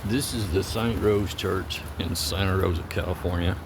This is the St. Rose Church in Santa Rosa, California.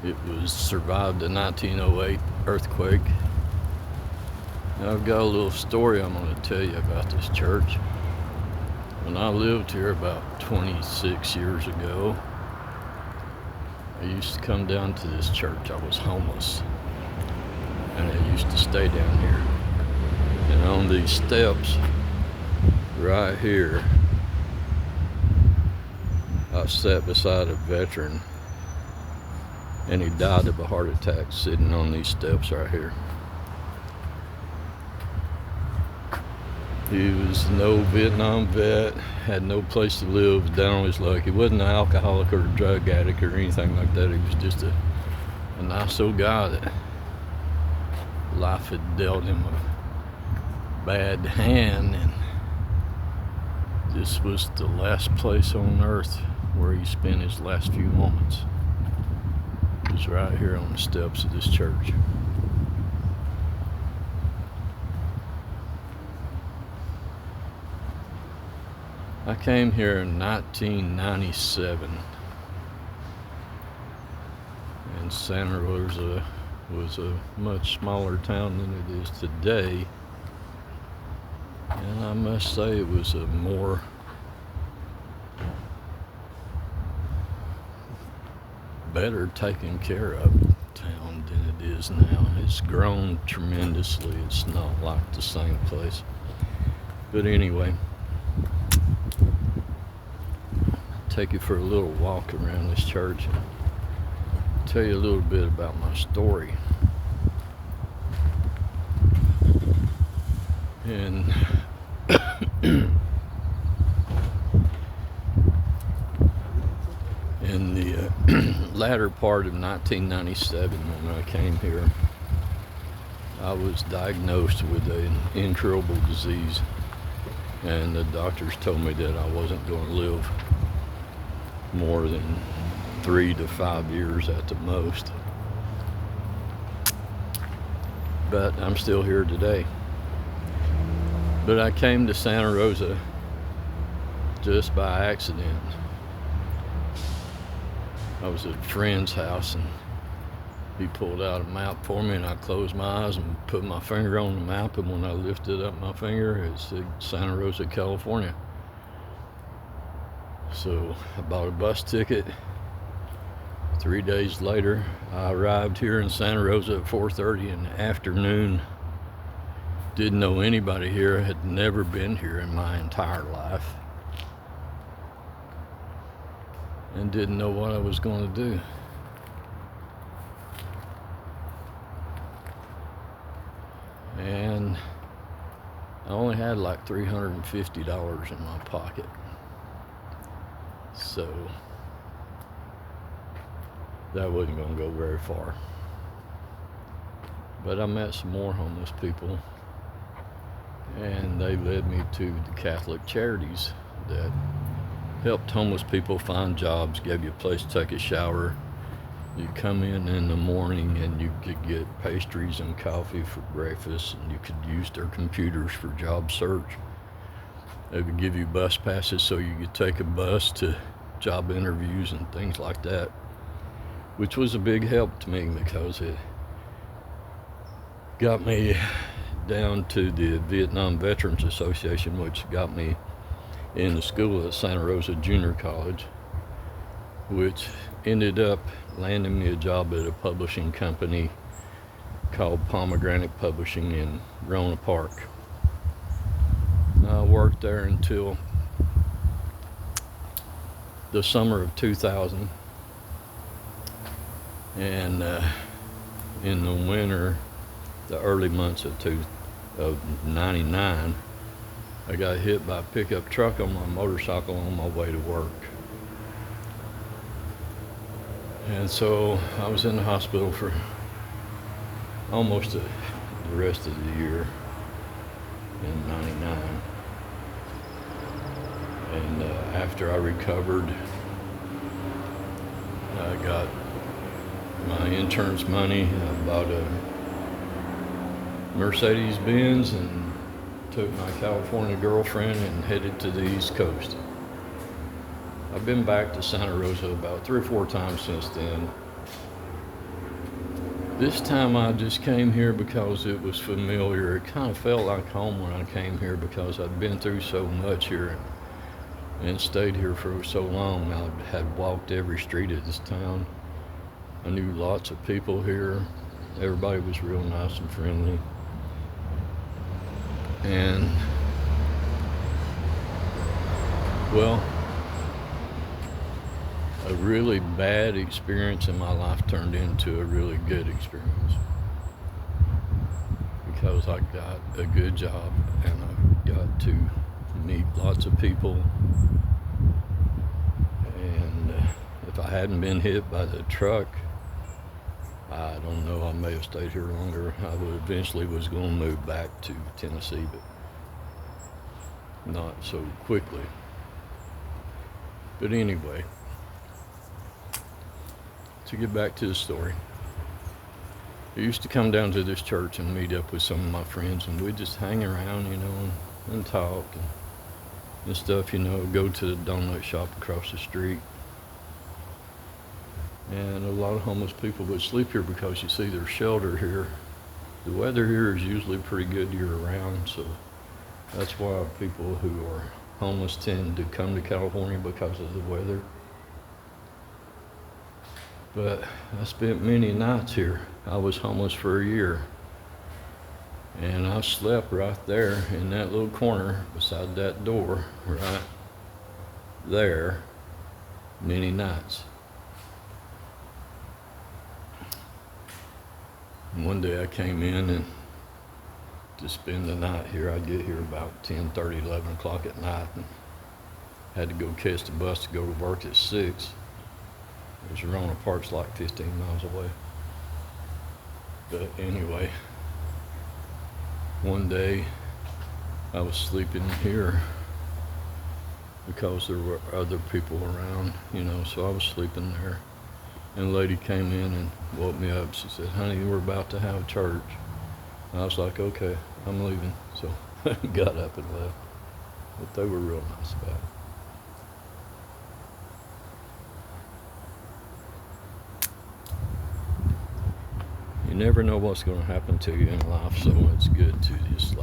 It was survived the 1908 earthquake. Now I've got a little story I'm going to tell you about this church. When I lived here about 26 years ago, I used to come down to this church. I was homeless, and I used to stay down here. And on these steps right here, I sat beside a veteran, and he died of a heart attack sitting on these steps right here. He was no Vietnam vet, had no place to live, was down on his luck. He wasn't an alcoholic or a drug addict or anything like that. He was just a nice old guy that life had dealt him a bad hand, and this was the last place on earth where he spent his last few moments. It was right here on the steps of this church. I came here in 1997, and Santa Rosa was a much smaller town than it is today, and I must say it was a more better taken care of town than it is now. It's grown tremendously. It's not like the same place. But anyway, take you for a little walk around this church and tell you a little bit about my story. And in the latter part of 1997, when I came here, I was diagnosed with an incurable disease, and the doctors told me that I wasn't going to live more than 3 to 5 years at the most. But I'm still here today. But I came to Santa Rosa just by accident. I was at a friend's house, and he pulled out a map for me, and I closed my eyes and put my finger on the map, and when I lifted up my finger, it said Santa Rosa, California. So I bought a bus ticket. 3 days later, I arrived here in Santa Rosa at 4:30 in the afternoon. Didn't know anybody here, had never been here in my entire life, and didn't know what I was going to do. And I only had like $350 in my pocket. So that wasn't going to go very far. But I met some more homeless people, and they led me to the Catholic charities that helped homeless people find jobs, gave you a place to take a shower. You'd come in the morning, and you could get pastries and coffee for breakfast, and you could use their computers for job search. They would give you bus passes so you could take a bus to job interviews and things like that, which was a big help to me because it got me down to the Vietnam Veterans Association, which got me in the school at Santa Rosa Junior College, which ended up landing me a job at a publishing company called Pomegranate Publishing in Rona Park. I worked there until the summer of 2000, and in the winter, the early months of 99, I got hit by a pickup truck on my motorcycle on my way to work. And so I was in the hospital for almost the rest of the year in 99. And after I recovered, I got my intern's money. I bought a Mercedes-Benz and took my California girlfriend and headed to the East Coast. I've been back to Santa Rosa about 3 or 4 times since then. This time I just came here because it was familiar. It kind of felt like home when I came here because I'd been through so much here and stayed here for so long. I had walked every street of this town. I knew lots of people here. Everybody was real nice and friendly. And, well, a really bad experience in my life turned into a really good experience because I got a good job and I got to meet lots of people. And if I hadn't been hit by the truck, I don't know, I may have stayed here longer. I eventually was going to move back to Tennessee, but not so quickly. But anyway, to get back to the story, I used to come down to this church and meet up with some of my friends, and we'd just hang around, and talk and stuff, go to the donut shop across the street. And a lot of homeless people would sleep here because you see there's shelter here. The weather here is usually pretty good year round, so that's why people who are homeless tend to come to California because of the weather. But I spent many nights here. I was homeless for a year. And I slept right there in that little corner beside that door, right there, many nights. And one day I came in and to spend the night here. I'd get here about 10:30, 11 o'clock at night and had to go catch the bus to go to work at 6. Because Verona Park's like 15 miles away. But anyway, one day I was sleeping here because there were other people around, so I was sleeping there. And a lady came in and woke me up. She said, "Honey, we're about to have church." And I was like, "Okay, I'm leaving." So I got up and left. But they were real nice about it. You never know what's going to happen to you in life, so it's good to just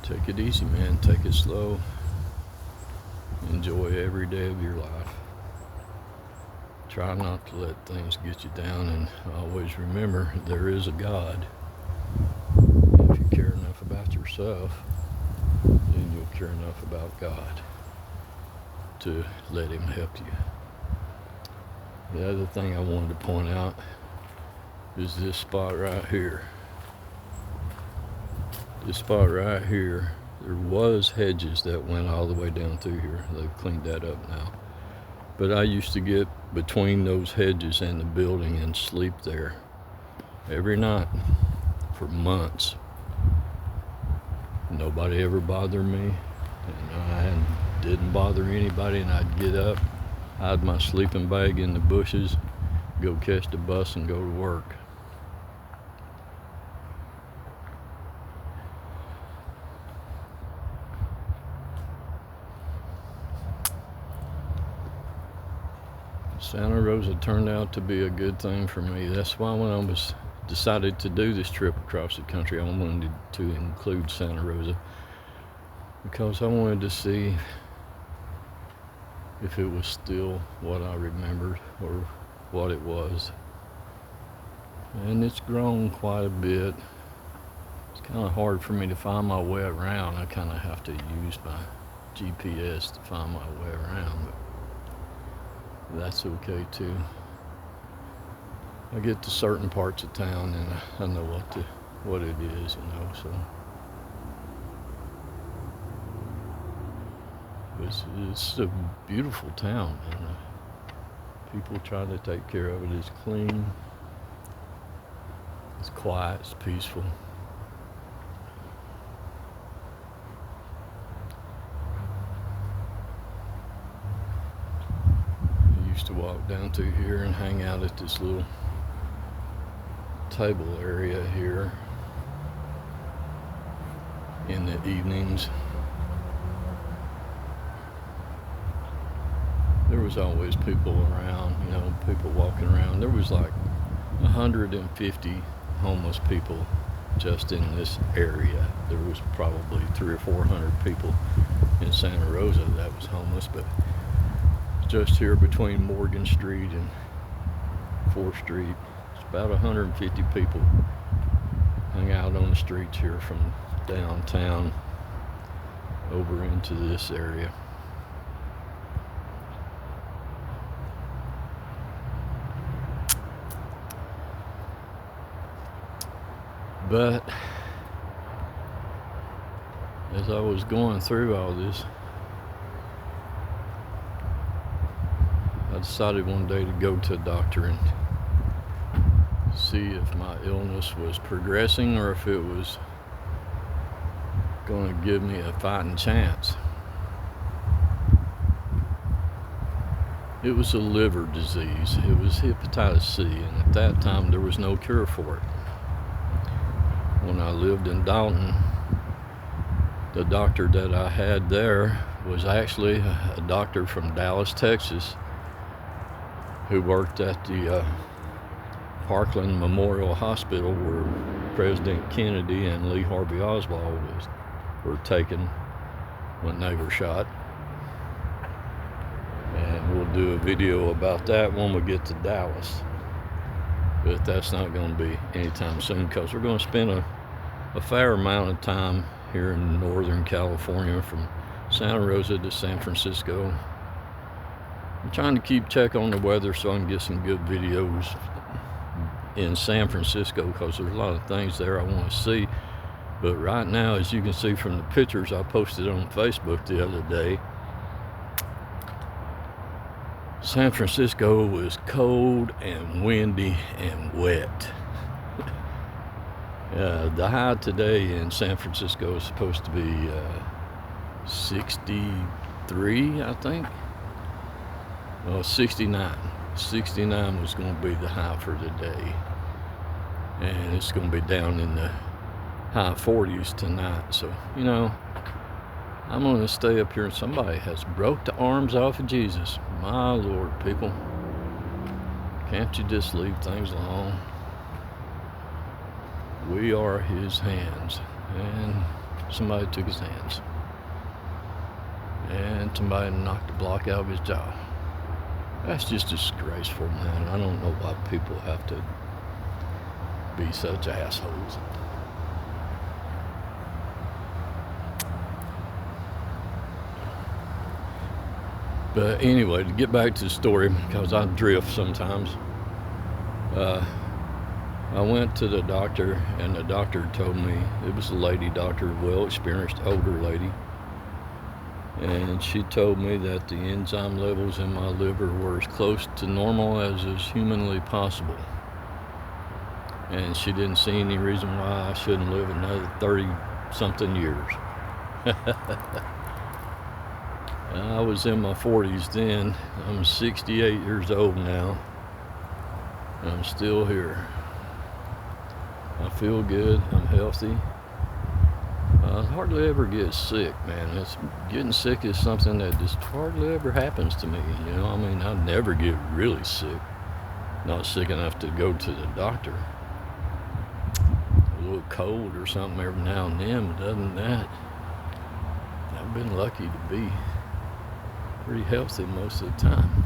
take it easy, man. Take it slow. Enjoy every day of your life. Try not to let things get you down, and always remember there is a God. If you care enough about yourself, then you'll care enough about God to let Him help you. The other thing I wanted to point out is this spot right here. This spot right here, there was hedges that went all the way down through here. They've cleaned that up now. But I used to get between those hedges and the building and sleep there every night for months. Nobody ever bothered me, and I didn't bother anybody, and I'd get up, hide my sleeping bag in the bushes, go catch the bus and go to work. Santa Rosa turned out to be a good thing for me. That's why when I decided to do this trip across the country, I wanted to include Santa Rosa, because I wanted to see if it was still what I remembered or what it was. And it's grown quite a bit. It's kind of hard for me to find my way around. I kind of have to use my GPS to find my way around, but that's okay too. I get to certain parts of town and I know what it is, so it's a beautiful town, and people try to take care of it. It's clean, it's quiet, it's peaceful. To walk down through here and hang out at this little table area here. in the evenings. There was always people around, you know, people walking around. There was like 150 homeless people just in this area. There was probably 300 or 400 people in Santa Rosa that was homeless, but just here between Morgan Street and 4th Street, it's about 150 people hung out on the streets here from downtown over into this area. But as I was going through all this, I decided one day to go to a doctor and see if my illness was progressing or if it was going to give me a fighting chance. It was a liver disease. It was hepatitis C, and at that time there was no cure for it. When I lived in Dalton, the doctor that I had there was actually a doctor from Dallas, Texas, who worked at the Parkland Memorial Hospital where President Kennedy and Lee Harvey Oswald were taken when they were shot. And we'll do a video about that when we get to Dallas. But that's not going to be anytime soon because we're going to spend a fair amount of time here in Northern California from Santa Rosa to San Francisco. I'm trying to keep check on the weather so I can get some good videos in San Francisco because there's a lot of things there I want to see. But right now, as you can see from the pictures I posted on Facebook the other day, San Francisco was cold and windy and wet. The high today in San Francisco is supposed to be 63, I think. Well, 69. 69 was going to be the high for today. And it's going to be down in the high 40s tonight. So, you know, I'm going to stay up here and somebody has broke the arms off of Jesus. My Lord, people. Can't you just leave things alone? We are his hands. And somebody took his hands. And somebody knocked the block out of his jaw. That's just disgraceful, man. I don't know why people have to be such assholes. But anyway, to get back to the story, because I drift sometimes, I went to the doctor, and the doctor told me, it was a lady doctor, well-experienced older lady, and she told me that the enzyme levels in my liver were as close to normal as is humanly possible. And she didn't see any reason why I shouldn't live another 30-something years. I was in my 40s then. I'm 68 years old now. And I'm still here. I feel good. I'm healthy. I hardly ever get sick, man. Getting sick is something that just hardly ever happens to me. You know, I mean, I never get really sick. Not sick enough to go to the doctor. A little cold or something every now and then, but other than that, I've been lucky to be pretty healthy most of the time.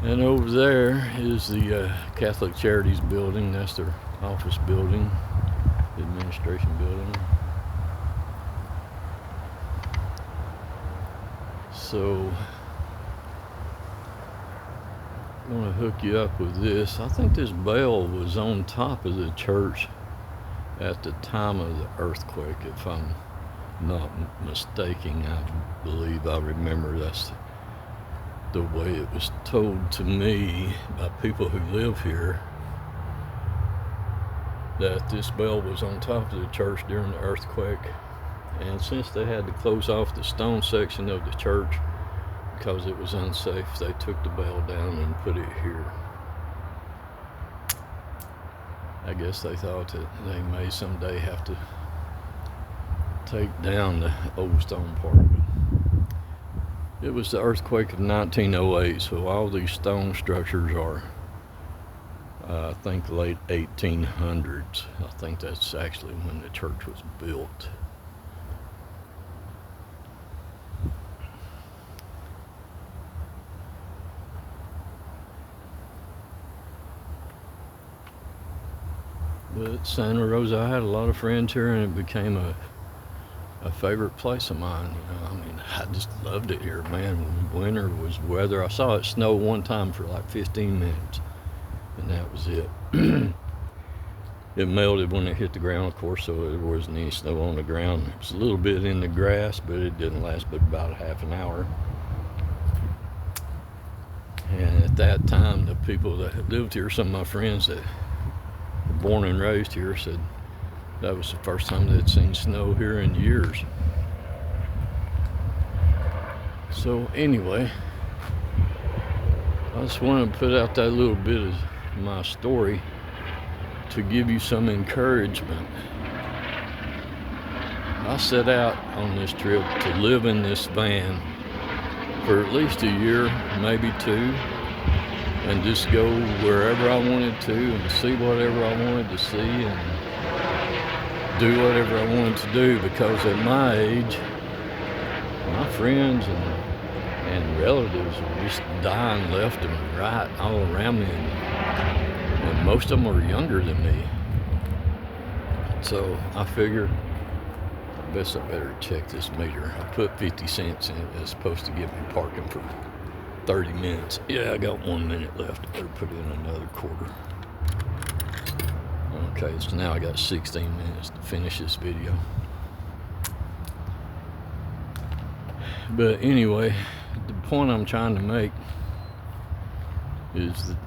And over there is the Catholic Charities building. That's their office building, administration building. So I'm going to hook you up with this. I think this bell was on top of the church at the time of the earthquake, if I'm not mistaken. I believe I remember that's the way it was told to me by people who live here, that this bell was on top of the church during the earthquake. And since they had to close off the stone section of the church because it was unsafe, they took the bell down and put it here. I guess they thought that they may someday have to take down the old stone park. It was the earthquake of 1908, so all these stone structures are, I think, late 1800s. I think that's actually when the church was built. But Santa Rosa, I had a lot of friends here, and it became a favorite place of mine. I mean, I just loved it here, man. When winter was weather. I saw it snow one time for like 15 minutes, and that was it. It melted when it hit the ground, of course, so there wasn't any snow on the ground. It was a little bit in the grass, but it didn't last but about a half an hour. And at that time, the people that lived here, some of my friends that were born and raised here, said that was the first time they'd seen snow here in years. So anyway, I just wanted to put out that little bit of my story to give you some encouragement. I set out on this trip to live in this van for at least a year, maybe two, and just go wherever I wanted to and see whatever I wanted to see and do whatever I wanted to do, because at my age, my friends and relatives were just dying left and right all around me, and most of them were younger than me. So I figured, I guess I better check this meter. I put 50 cents in it. It's supposed to give me parking for 30 minutes. Yeah, I got 1 minute left. I better put in another quarter. Okay, so now I got 16 minutes to finish this video. But anyway, the point I'm trying to make is that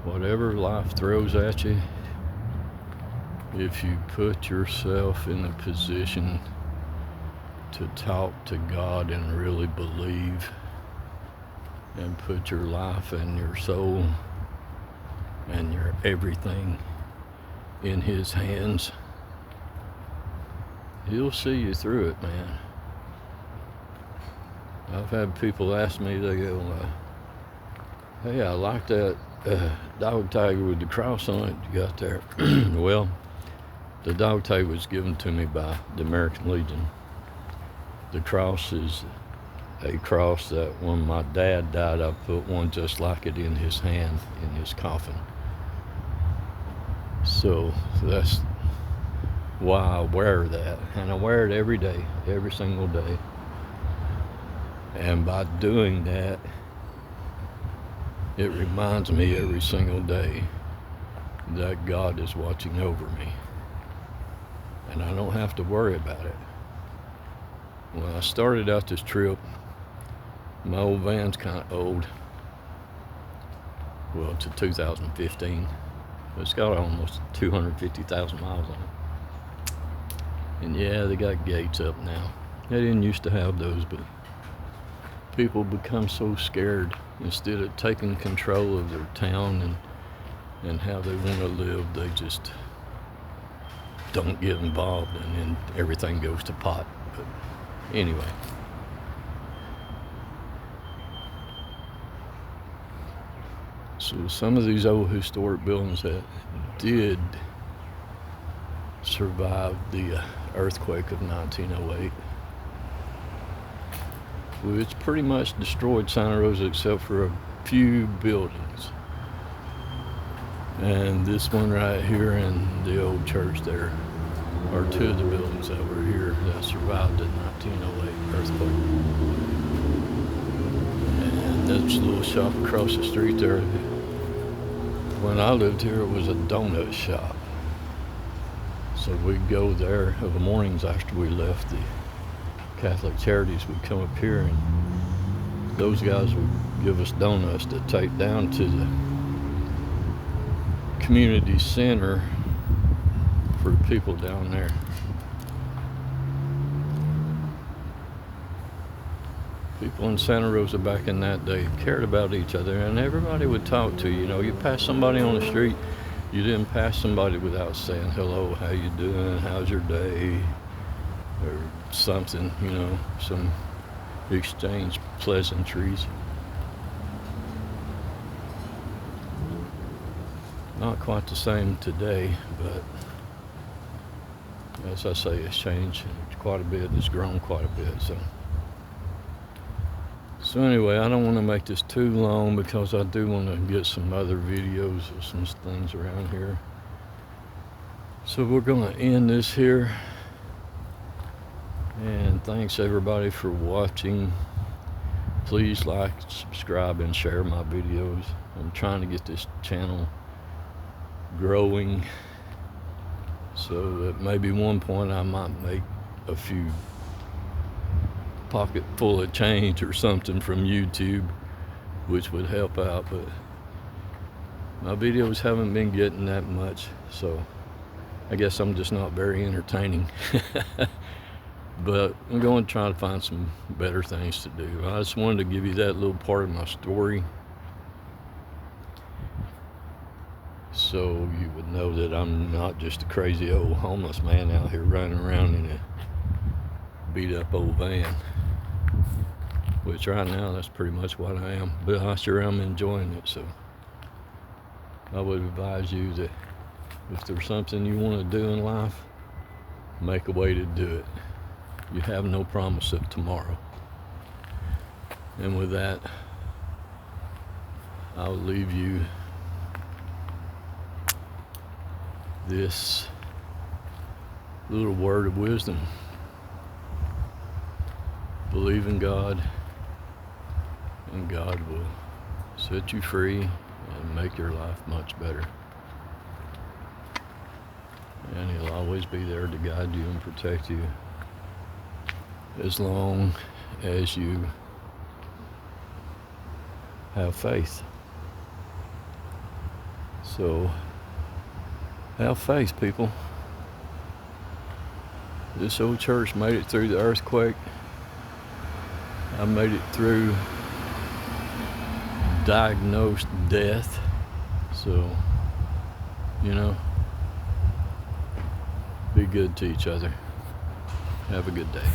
whatever life throws at you, if you put yourself in a position to talk to God and really believe and put your life and your soul and your everything in His hands, He'll see you through it, man. I've had people ask me, they go, hey, I like that dog tag with the cross on it you got there. Well, the dog tag was given to me by the American Legion. The cross is a cross that when my dad died, I put one just like it in his hand, in his coffin. So that's why I wear that, and I wear it every day, every single day. And by doing that, it reminds me every single day that God is watching over me, and I don't have to worry about it. When I started out this trip, my old van's kind of old. Well, it's a 2015. It's got almost 250,000 miles on it. And yeah, they got gates up now. They didn't used to have those, but people become so scared. Instead of taking control of their town and how they want to live, they just don't get involved, and then everything goes to pot. But anyway, so some of these old historic buildings that did survive the earthquake of 1908, which pretty much destroyed Santa Rosa except for a few buildings. And this one right here and the old church there are two of the buildings that were here that survived the 1908 earthquake. And this little shop across the street there, when I lived here, it was a donut shop. So we'd go there in the mornings after we left the Catholic Charities. We'd come up here, and those guys would give us donuts to take down to the community center for the people down there. People in Santa Rosa back in that day cared about each other, and everybody would talk to you. You know, you pass somebody on the street, You didn't pass somebody without saying hello, how you doing, how's your day, or something, you know, some exchange pleasantries. Not quite the same today, but as I say, it's changed quite a bit. It's grown quite a bit. So anyway, I don't want to make this too long because I do want to get some other videos of some things around here. So we're going to end this here. And thanks everybody for watching. Please like, subscribe, and share my videos. I'm trying to get this channel growing, so that maybe one point I might make a few pocket full of change or something from YouTube, which would help out. But my videos haven't been getting that much, so I guess I'm just not very entertaining. But I'm going to try to find some better things to do. I just wanted to give you that little part of my story, so you would know that I'm not just a crazy old homeless man out here running around in a beat up old van, which right now that's pretty much what I am, but I sure am enjoying it. So I would advise you that if there's something you want to do in life, make a way to do it. You have no promise of tomorrow. And with that, I'll leave you this little word of wisdom. Believe in God, and God will set you free and make your life much better. And He'll always be there to guide you and protect you, as long as you have faith. So have faith, people. This old church made it through the earthquake. I made it through diagnosed death. So, you know, be good to each other. Have a good day.